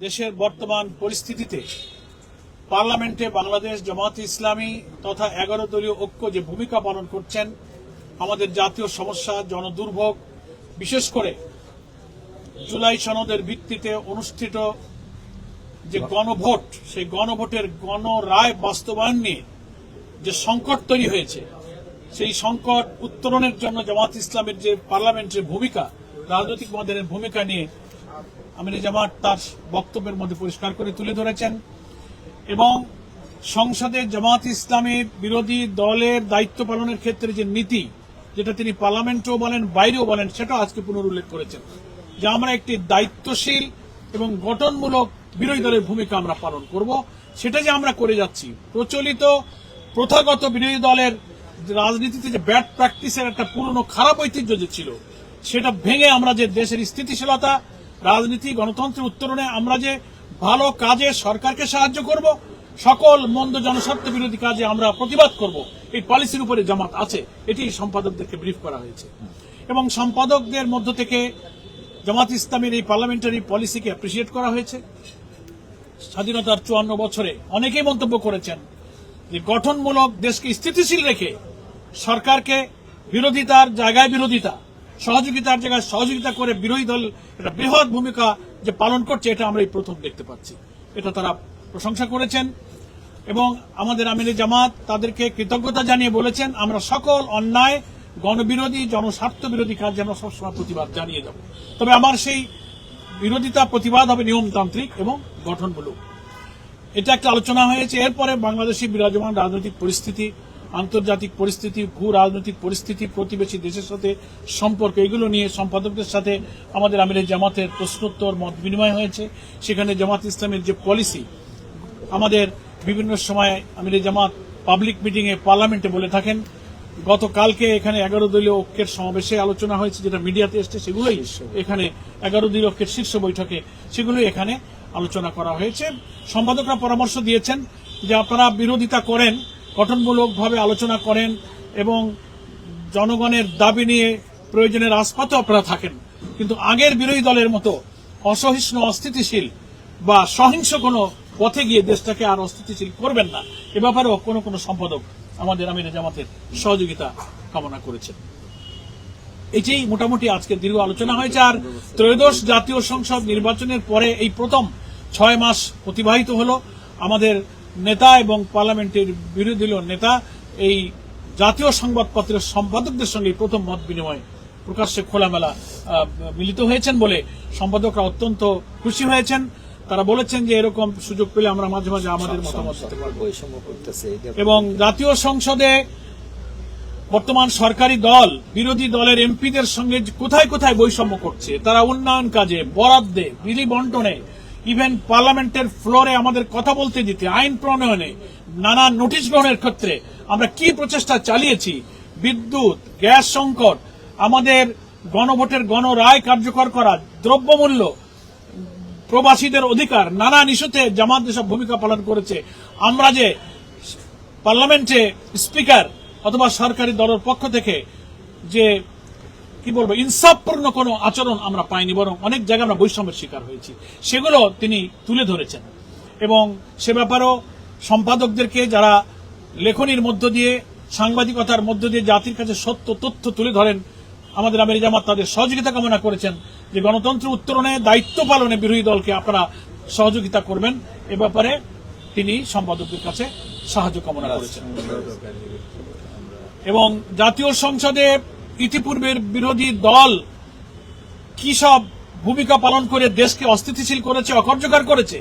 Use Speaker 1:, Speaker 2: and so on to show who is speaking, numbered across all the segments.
Speaker 1: দেশের বর্তমান পরিস্থিতিতে পার্লামেন্টে বাংলাদেশ জামায়াতে ইসলামী তথা 11 দলীয় ঐক্য যে ভূমিকা পালন করছেন, আমাদের জাতীয় সমস্যা জনদুর্ভোগ, বিশেষ করে জুলাই সনদের ভিত্তিতে অনুষ্ঠিত যে গণভোট, সেই গণভোটের গণরায় বাস্তবায়ন নিয়ে যে সংকট তৈরি হয়েছে, সেই সংকট উত্তরণের জন্য জামায়াত ইসলামের যে পার্লামেন্টের ভূমিকা, রাজনৈতিক মদের ভূমিকা নিয়ে আমিরে জামাত তার বক্তব্যের মধ্যে পরিষ্কার করে তুলে ধরেছেন এবং সংসদে জামায়াত ইসলামের বিরোধী দলের দায়িত্ব পালনের ক্ষেত্রে যে নীতি, যেটা তিনি পার্লামেন্টেও বলেন বাইরেও বলেন, সেটাও আজকে পুনরুল্লেখ করেছেন যে আমরা একটি দায়িত্বশীল এবং গঠনমূলক বিরোধী দলের ভূমিকা আমরা পালন করব। সেটা যে আমরা করে যাচ্ছি, প্রচলিত প্রথাগত বিরোধী দলের রাজনীতিতে যে ব্যাড প্র্যাকটিসের একটা পুরনো খারাপ ঐতিহ্য যে ছিল, সেটা ভেঙে আমরা যে দেশের স্থিতিশীলতা, রাজনীতি, গণতন্ত্রের উত্তরণে আমরা যে ভালো কাজে সরকারকে সাহায্য করব, সকল মন্দ জনস্বার্থ বিরোধী কাজে আমরা প্রতিবাদ করব, এই পলিসির উপরে জামাত আছে। এটি সম্পাদকদেরকে ব্রিফ করা হয়েছে এবং সম্পাদকদের মধ্য থেকে জামাত ইসলামের এই পার্লামেন্টারি পলিসিকে অ্যাপ্রিসিয়েট করা হয়েছে। স্বাধীনতার 54 বছরে অনেকেই মন্তব্য করেছেন যে গঠনমূলক, দেশকে স্থিতিশীল রেখে সরকারকে বিরোধিতার জায়গায় বিরোধিতা, সহযোগিতার জায়গায় সহযোগিতা করে বিরোধী দল একটা বৃহৎ ভূমিকা যে পালন করছে, এটা আমরা এই প্রথম দেখতে পাচ্ছি। এটা তারা প্রশংসা করেছেন এবং আমাদের আমিরে জামাত তাদেরকে কৃতজ্ঞতা জানিয়ে বলেছেন, আমরা সকল অন্যায়, গণবিরোধী, জনস্বার্থ বিরোধী কাজ যেন সবসময় প্রতিবাদ জানিয়ে যাব। তবে আমার সেই বিরোধিতা, প্রতিবাদ হবে নিয়মতান্ত্রিক এবং গঠনমূলক। এটা একটা আলোচনা হয়েছে। এরপরে বাংলাদেশে বিরাজমান রাজনৈতিক পরিস্থিতি, আন্তর্জাতিক পরিস্থিতি, ভূ রাজনৈতিক পরিস্থিতি, প্রতিবেশী দেশের সাথে সম্পর্ক, এগুলো নিয়ে সম্পাদকদের সাথে আমাদের আমিরে জামাতের প্রশ্নোত্তর মত বিনিময় হয়েছে। সেখানে জামাত ইসলামের যে পলিসি, আমাদের বিভিন্ন সময় আমিরে জামাত পাবলিক মিটিংয়ে, পার্লামেন্টে বলে থাকেন, গতকালকে এখানে 11 দলীয় ঐক্যের সমাবেশে আলোচনা হয়েছে, যেটা মিডিয়াতে এসছে, সেগুলোই এখানে 11 দলীয় ঐক্যের শীর্ষ বৈঠকে সেগুলোই এখানে আলোচনা করা হয়েছে। সম্পাদকরা পরামর্শ দিয়েছেন যে আপনারা বিরোধিতা করেন, গঠনমূলকভাবে আলোচনা করেন এবং জনগণের দাবি নিয়ে প্রয়োজনের রাজপথে আপনারা থাকেন, কিন্তু আগের বিরোধী দলের মতো অসহিষ্ণু, অস্থিতিশীল বা সহিংস কোনো পথে গিয়ে দেশটাকে আর অস্থিতিশীল করবেন না। এ ব্যাপারেও কোনো সম্পাদক আমাদের আমিরে জামাতের সহযোগিতা কামনা করেছেন। এটাই মোটামুটি আজকে দীর্ঘ আলোচনা হয়েছে। আর ত্রয়োদশ জাতীয় সংসদ নির্বাচনের পরে এই প্রথম 6 মাস অতিবাহিত হলো। আমাদের নেতা এবং পার্লামেন্টের বিরোধী দলীয় নেতা এই জাতীয় সংবাদপত্রের সম্পাদকদের সঙ্গে প্রথম মত বিনিময় প্রকাশ্যে খোলামেলা মিলিত হয়েছেন বলে সম্পাদকরা অত্যন্ত খুশি হয়েছেন। তারা বলেছেন যে এরকম সুযোগ পেলে আমরা মাঝে মাঝে আমাদের মতামত দিতে পারব। এবং জাতীয় সংসদে বর্তমান সরকারি দল বিরোধী দলের এমপিদের সঙ্গে কোথায় কোথায় বৈষম্য করছে, তারা উন্নয়ন কাজে, বরাদ্দে, বিধি বন্টনে, ইভেন পার্লামেন্টের ফ্লোরে আমাদের কথা বলতে দিতে, আইন প্রণয়নে, নানা নোটিশ গ্রহণের ক্ষেত্রে আমরা কি প্রচেষ্টা চালিয়েছি, বিদ্যুৎ, গ্যাস সংকট, আমাদের গণভোটের গণরায় কার্যকর করা, দ্রব্যমূল্য, প্রবাসীদের অধিকার, নানা ইস্যুতে জামাত যেসব ভূমিকা পালন করেছে, আমরা যে পার্লামেন্টে স্পিকার অথবা সরকারি দলের পক্ষ থেকে যে কি বলবো ইনসাফপূর্ণ কোনো আচরণ আমরা পাইনি, বরং অনেক জায়গায় আমরা বৈষম্যের শিকার হয়েছি, সেগুলো তিনি তুলে ধরেছেন। এবং সে ব্যাপারেও সম্পাদকদেরকে, যারা লেখনির মধ্য দিয়ে, সাংবাদিকতার মধ্য দিয়ে জাতির কাছে সত্য তথ্য তুলে ধরেন, আমাদের আমিরে জামাত তাদের সহযোগিতা কামনা করেছেন যে গণতন্ত্র উত্তরণে, দায়িত্ব পালনে বিরোধী দলকে আপনারা সহযোগিতা করবেন। এ ব্যাপারে তিনি সম্পাদকদের কাছে সাহায্য কামনা করেছেন। এবং জাতীয় সংসদে ইতিপূর্বের বিরোধী দল কি সব ভূমিকা পালন করে দেশকে অস্থিতিশীল করেছে, অকার্যকর করেছে,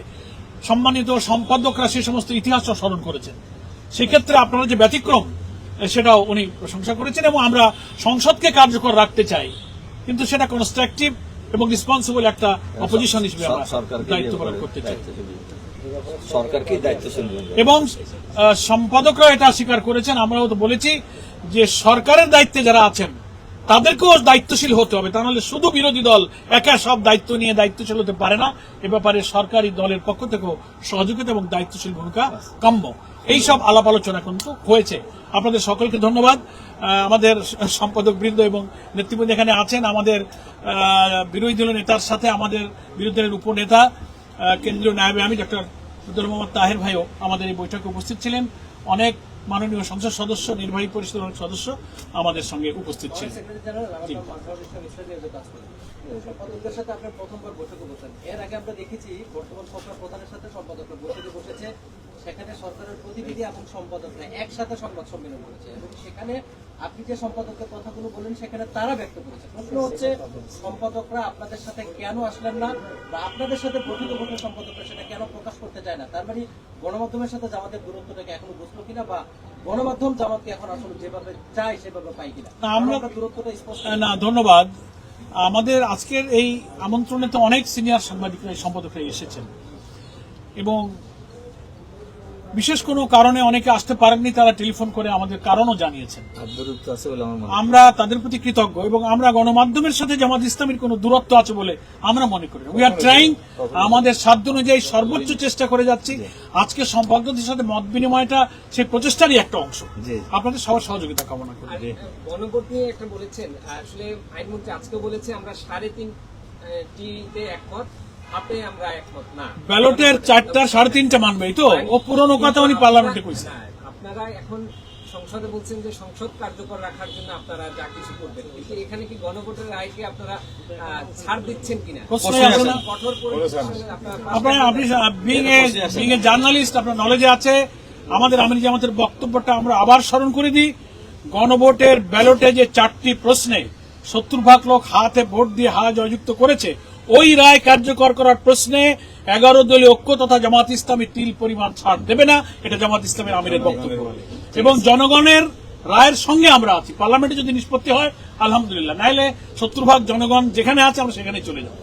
Speaker 1: সম্মানিত সম্পাদকরা সে সমস্ত ইতিহাস স্মরণ করেছেন। সেক্ষেত্রে আপনারা যে ব্যতিক্রম, সেটাও উনি প্রশংসা করেছেন। এবং আমরা সংসদকে কার্যকর রাখতে চাই, কিন্তু সেটা কনস্ট্রাকটিভ এবং রেসপন্সিবল একটা অপোজিশন হিসেবে আমরা দায়িত্ব পালন করতে চাই। এবং সম্পাদকরা এটা স্বীকার করেছেন, আমরাও তো বলেছি যে সরকারের দায়িত্বে যারা আছেন তাদেরকেও দায়িত্বশীল হতে হবে, তা নাহলে শুধু বিরোধী দল একা সব দায়িত্ব নিয়ে দায়িত্বশীল হতে পারে না। এ ব্যাপারে সরকারি দলের পক্ষ থেকেও সহযোগিতা এবং দায়িত্বশীল ভূমিকা কাম্য। এই সব আলাপ আলোচনা কিন্তু হয়েছে। আপনাদের সকলকে ধন্যবাদ। আমাদের সম্পাদক বৃন্দ এবং নেতৃবৃন্দ এখানে আছেন, আমাদের বিরোধী দলের নেতার সাথে আমাদের বিরোধী দলের উপনেতা কেন্দ্রীয় নায়েবে আমি ডক্টর আব্দুল মোহাম্মদ তাহের ভাইও আমাদের এই বৈঠকে উপস্থিত ছিলেন। অনেক মাননীয় সংসদ সদস্য, নির্বাহী পরিষদের অনেক সদস্য আমাদের সঙ্গে উপস্থিত ছিলেন।
Speaker 2: সম্পাদকদের সাথে আপনার প্রথমবার বৈঠকে বসেন, এর আগে আমরা দেখেছি বর্তমান সরকার প্রধানের সাথে সম্পাদকরা বৈঠকে বসেছে, সেখানে সরকারের প্রতিনিধি এবং সম্পাদকরা একসাথে সংবাদ সম্মেলন করেছে এবং সেখানে আপনি যে সম্পাদকের কথাগুলো বলেন সেখানে তারা ব্যক্ত করেছে। প্রশ্ন হচ্ছে সম্পাদকরা আপনাদের সাথে কেন আসলেন না, বা আপনাদের সাথে বৈঠকে বসে সম্পাদকরা সেটা কেন প্রকাশ করতে চায় না? তার মানে গণমাধ্যমের সাথে জামাতের দূরত্বটাকে এখনো বুঝলো কিনা, বা গণমাধ্যম জামাতকে এখন আসলে যেভাবে চায় সেভাবে পাই কিনা?
Speaker 1: আমরা
Speaker 2: দূরত্বটা স্পষ্ট
Speaker 1: না, ধন্যবাদ। আমাদের আজকের এই আমন্ত্রণে তো অনেক সিনিয়র সাংবাদিকরা, সম্পাদকরা এসেছেন এবং বিশেষ কোনো কারণে অনেকে আসতে পারেননি, তারা টেলিফোন করে আমাদের কারণও জানিয়েছেন। আমরা তাদের প্রতি কৃতজ্ঞ এবং আমরা গণমাধ্যমের সাথে জামাত ইসলামীর কোনো দূরত্ব আছে বলে আমরা মনে করি। উই আর ট্রাইং, আমাদের সাধ্য অনুযায়ী সর্বোচ্চ চেষ্টা করে যাচ্ছি। আজকে সম্পাদকদের সাথে মত বিনিময়টা সেই প্রচেষ্টারই একটা অংশ। আপনাদের সবার সহযোগিতা কামনা করি।
Speaker 3: গণভোট নিয়ে একটা বলেছেন, আসলে আইনমন্ত্রী আজকে বলেছে আমরা 3.5টিতে একমত, আপনি আমরা একমত না।
Speaker 1: ব্যালটের 4টা 3.5টা মানবেই তো, ও পুরনো কথা উনি পার্লামেন্টে কইছেন।
Speaker 3: আপনারা এখন সংসদে বলছেন যে সংসদ কার্যকর রাখার জন্য আপনারা যা কিছু করবেন, কিন্তু এখানে কি গণভোটের রায়কে আপনারা ছাড় দিচ্ছেন কিনা? কঠোর
Speaker 1: আপনি বিং এ জার্নালিস্ট, আপনার নলেজে আছে। আমাদের আমির জামাতের বক্তব্যটা আমরা আবার স্মরণ করে দিই। গণভোটের ব্যালটে যে 4টি প্রশ্নে 70% লোক হাতে ভোট দিয়ে জয়যুক্ত করেছে, ওই রায় কার্যকর করার প্রশ্নে 11 দলীয় ঐক্য তথা জামাত ইসলামী তিল পরিমাণ ছাড় দেবে না। এটা জামাত ইসলামের আমিরের বক্তব্য এবং জনগণের রায়ের সঙ্গে আমরা আছি। পার্লামেন্টে যদি নিষ্পত্তি হয় আলহামদুলিল্লাহ, নাইলে 70% জনগণ যেখানে আছে আমরা সেখানে চলে যাব।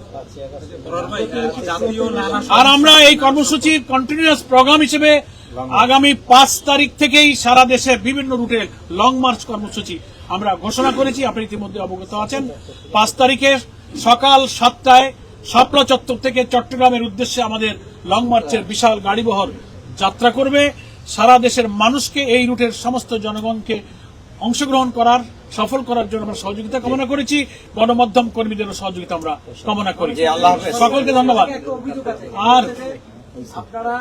Speaker 1: আর আমরা এই কর্মসূচির কন্টিনিউয়াস প্রোগ্রাম হিসেবে আগামী 5 তারিখ থেকেই সারা দেশে বিভিন্ন রুটে লং মার্চ কর্মসূচি আমরা ঘোষণা করেছি। আপনি ইতিমধ্যে অবগত আছেন। 5 তারিখে সকাল 7টায় শাপলা চত্বর থেকে চট্টগ্রামের উদ্দেশ্যে আমাদের লং মার্চের বিশাল গাড়িবহর যাত্রা করবে। সারা দেশের মানুষকে, এই রুটের সমস্ত জনগণকে অংশগ্রহণ করার, সফল করার জন্য আমরা সহযোগিতা কামনা করেছি। গণমাধ্যম কর্মীদেরও সহযোগিতা আমরা কামনা করি। সকলকে ধন্যবাদ। আর
Speaker 2: আপনারা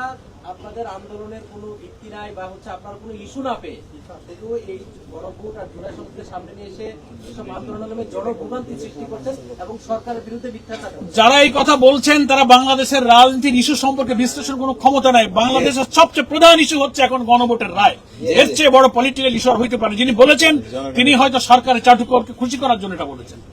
Speaker 2: আপনাদের আন্দোলনের কোনো ভিত্তি নাই বা আপনার কোনো ইস্যু না পেয়ে কিন্তু এই গণভোট আর জুলাই সনদকে সামনে নিয়ে এসে এসব আন্দোলনের নামে জনভোগান্তি সৃষ্টি করছেন এবং সরকারের বিরুদ্ধে মিথ্যাচার করছেন।
Speaker 1: যারা এই কথা বলছেন তারা বাংলাদেশের রাজনীতির ইস্যু সম্পর্কে বিশ্লেষণ কোনো ক্ষমতা নাই। বাংলাদেশের সবচেয়ে প্রধান ইস্যু হচ্ছে এখন গণভোটের রায়। এর চেয়ে বড় পলিটিক্যাল ইস্যু হইতে পারে। যিনি বলেছেন তিনি হয়তো সরকারের চাটুকরকে খুশি করার জন্য এটা বলেছেন।